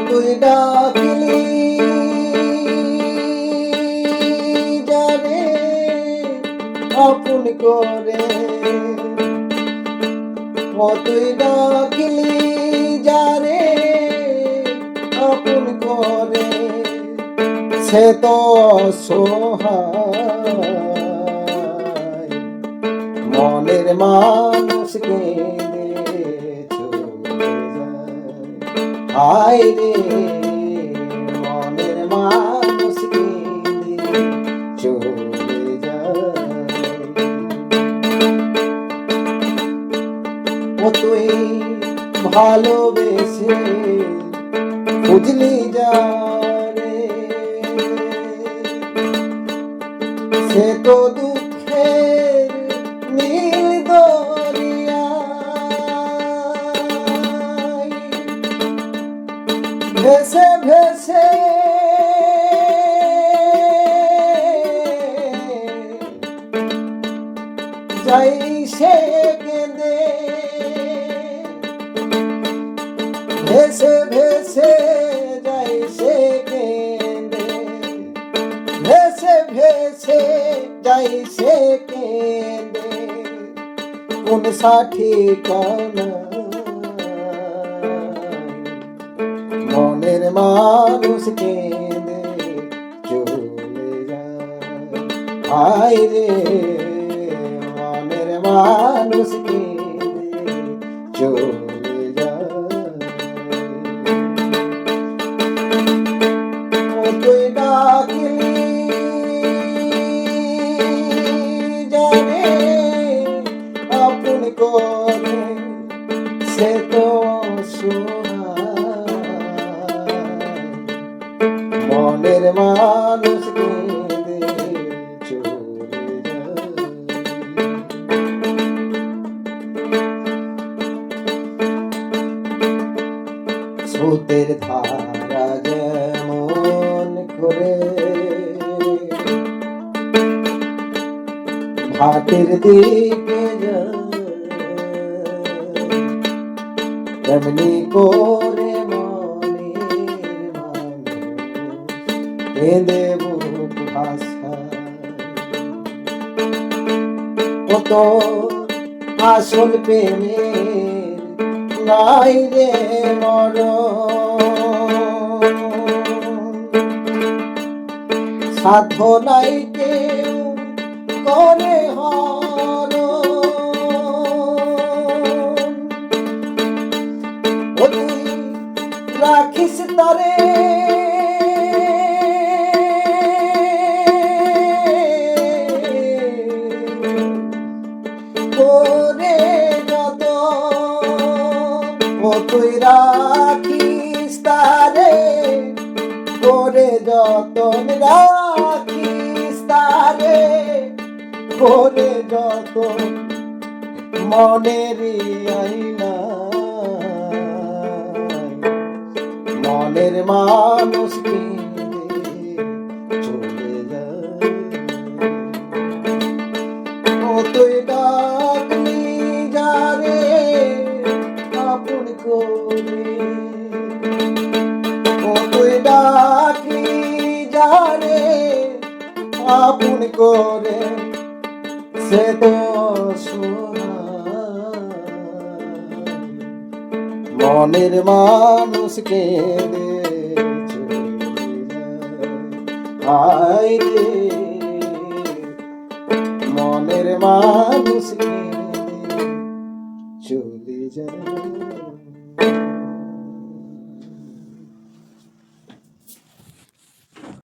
তুই ডাকলি যারে আপন করে, তুই ডাকলি যারে আপন করে, সে তো অসহায় মনের মানুষ কেঁদে চলে যায়। হায় রে মনের মানুষ কেঁদে চলে যায়। ও তুই ভালোবেসে খুঁজলি যারে, সে তো দুঃখের নীল দরিয়ায় ভেসে ভেসে যাই সে কেঁদে, ভেসে ভেসে যাই সে কেঁদে, ভেসে ভেসে যাই সে কেঁদে। কোন ঠিকানা মনের মানুষ কেঁদে চলে যায়। হায় রে মনের মানুষ কেঁদে চলে যায়। তুই ডাকলি যারে আপন করে, সে তো মনের মানুষ কেঁদে চলে যায়। স্রোতের ধারা যেমন করে ঘাটের দিকে যায়, তেমনি করে মনের মানুষ কেঁদে বুক ভাসায়। কত আসল প্রেমের নাই রে মরণ, সাধনাই কেউ করে হরণ। ও তুই রাখিস তারে করে যতন, ও তুই রাখিস তারে করে যতন, রাখিস তারে করে যতন। মনেরই আইনা মনের মানুষ কেঁদে চলে যায়। ও তুই ডাকলি যারে আপন করে, ও তুই ডাকলি যারে আপন করে, সে তো মনের মানুষ কেঁদে চলে যায়। হায় রে মনের মানুষ কেঁদে চলে যায়।